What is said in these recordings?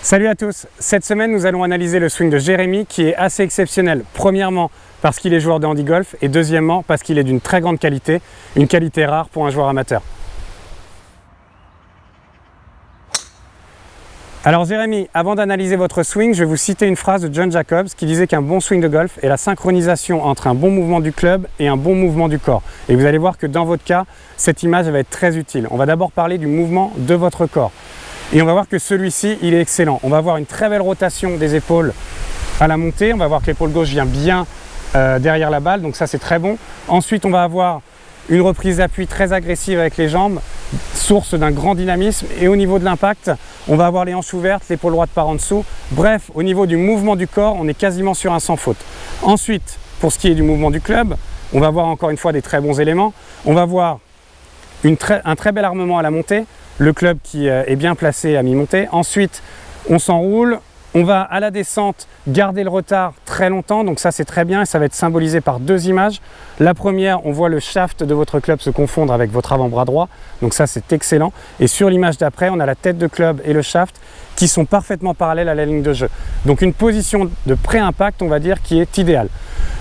Salut à tous, cette semaine nous allons analyser le swing de Jérémy qui est assez exceptionnel. Premièrement parce qu'il est joueur de handi-golf et deuxièmement parce qu'il est d'une très grande qualité, une qualité rare pour un joueur amateur. Alors Jérémy, avant d'analyser votre swing, je vais vous citer une phrase de John Jacobs qui disait qu'un bon swing de golf est la synchronisation entre un bon mouvement du club et un bon mouvement du corps. Et vous allez voir que dans votre cas, cette image va être très utile. On va d'abord parler du mouvement de votre corps. Et on va voir que celui-ci, il est excellent. On va avoir une très belle rotation des épaules à la montée. On va voir que l'épaule gauche vient bien derrière la balle, donc ça c'est très bon. Ensuite, on va avoir une reprise d'appui très agressive avec les jambes, source d'un grand dynamisme. Et au niveau de l'impact, on va avoir les hanches ouvertes, l'épaule droite par en dessous. Bref, au niveau du mouvement du corps, on est quasiment sur un sans faute. Ensuite, pour ce qui est du mouvement du club, on va voir encore une fois des très bons éléments. On va voir un très bel armement à la montée. Le club qui est bien placé à mi-montée. Ensuite, on s'enroule. On va à la descente garder le retard très longtemps. Donc ça, c'est très bien et ça va être symbolisé par deux images. La première, on voit le shaft de votre club se confondre avec votre avant-bras droit. Donc ça, c'est excellent. Et sur l'image d'après, on a la tête de club et le shaft qui sont parfaitement parallèles à la ligne de jeu. Donc une position de pré-impact, on va dire, qui est idéale.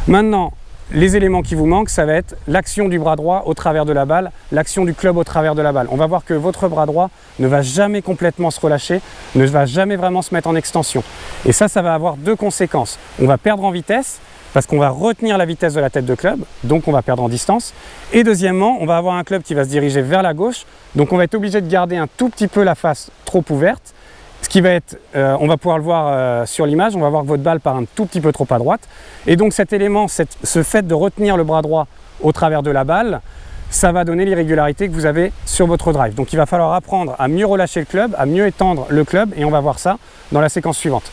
Maintenant, les éléments qui vous manquent, ça va être l'action du bras droit au travers de la balle, l'action du club au travers de la balle. On va voir que votre bras droit ne va jamais complètement se relâcher, ne va jamais vraiment se mettre en extension. Et ça va avoir deux conséquences. On va perdre en vitesse, parce qu'on va retenir la vitesse de la tête de club, donc on va perdre en distance. Et deuxièmement, on va avoir un club qui va se diriger vers la gauche, donc on va être obligé de garder un tout petit peu la face trop ouverte. Ce qui va être, on va pouvoir le voir sur l'image, on va voir que votre balle part un tout petit peu trop à droite. Et donc cet élément, ce fait de retenir le bras droit au travers de la balle, ça va donner l'irrégularité que vous avez sur votre drive. Donc il va falloir apprendre à mieux relâcher le club, à mieux étendre le club et on va voir ça dans la séquence suivante.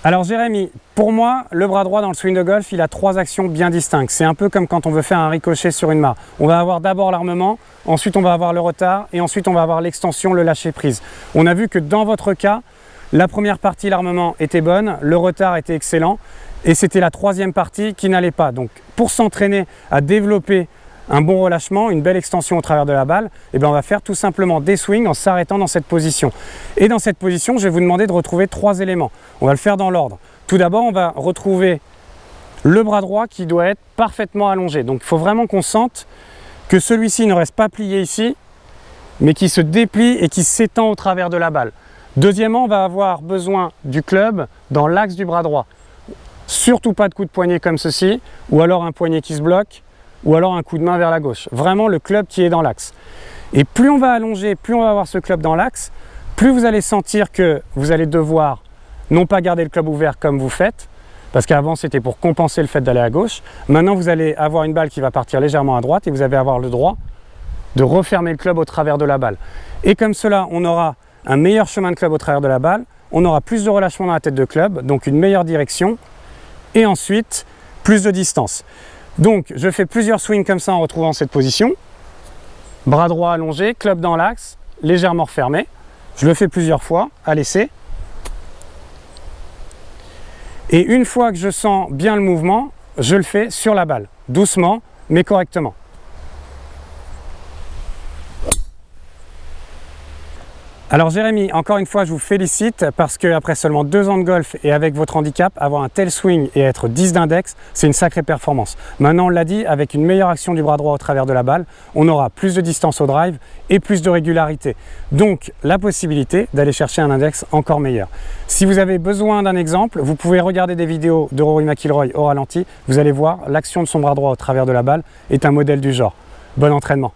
Alors Jérémy, pour moi, le bras droit dans le swing de golf, il a trois actions bien distinctes. C'est un peu comme quand on veut faire un ricochet sur une mare. On va avoir d'abord l'armement, ensuite on va avoir le retard et ensuite on va avoir l'extension, le lâcher prise. On a vu que dans votre cas, la première partie, l'armement était bonne, le retard était excellent et c'était la troisième partie qui n'allait pas. Donc pour s'entraîner à développer un bon relâchement, une belle extension au travers de la balle, et bien on va faire tout simplement des swings en s'arrêtant dans cette position. Et dans cette position, je vais vous demander de retrouver trois éléments. On va le faire dans l'ordre. Tout d'abord, on va retrouver le bras droit qui doit être parfaitement allongé. Donc il faut vraiment qu'on sente que celui-ci ne reste pas plié ici, mais qui se déplie et qui s'étend au travers de la balle. Deuxièmement, on va avoir besoin du club dans l'axe du bras droit. Surtout pas de coup de poignet comme ceci, ou alors un poignet qui se bloque, ou alors un coup de main vers la gauche. Vraiment le club qui est dans l'axe. Et plus on va allonger, plus on va avoir ce club dans l'axe, plus vous allez sentir que vous allez devoir non pas garder le club ouvert comme vous faites, parce qu'avant c'était pour compenser le fait d'aller à gauche. Maintenant vous allez avoir une balle qui va partir légèrement à droite et vous allez avoir le droit de refermer le club au travers de la balle. Et comme cela, on aura un meilleur chemin de club au travers de la balle, on aura plus de relâchement dans la tête de club, donc une meilleure direction, et ensuite plus de distance. Donc, je fais plusieurs swings comme ça en retrouvant cette position. Bras droit allongé, club dans l'axe, légèrement refermé. Je le fais plusieurs fois, à l'essai. Et une fois que je sens bien le mouvement, je le fais sur la balle, doucement, mais correctement. Alors Jérémy, encore une fois, je vous félicite parce qu'après seulement 2 ans de golf et avec votre handicap, avoir un tel swing et être 10 d'index, c'est une sacrée performance. Maintenant, on l'a dit, avec une meilleure action du bras droit au travers de la balle, on aura plus de distance au drive et plus de régularité. Donc, la possibilité d'aller chercher un index encore meilleur. Si vous avez besoin d'un exemple, vous pouvez regarder des vidéos de Rory McIlroy au ralenti. Vous allez voir, l'action de son bras droit au travers de la balle est un modèle du genre. Bon entraînement.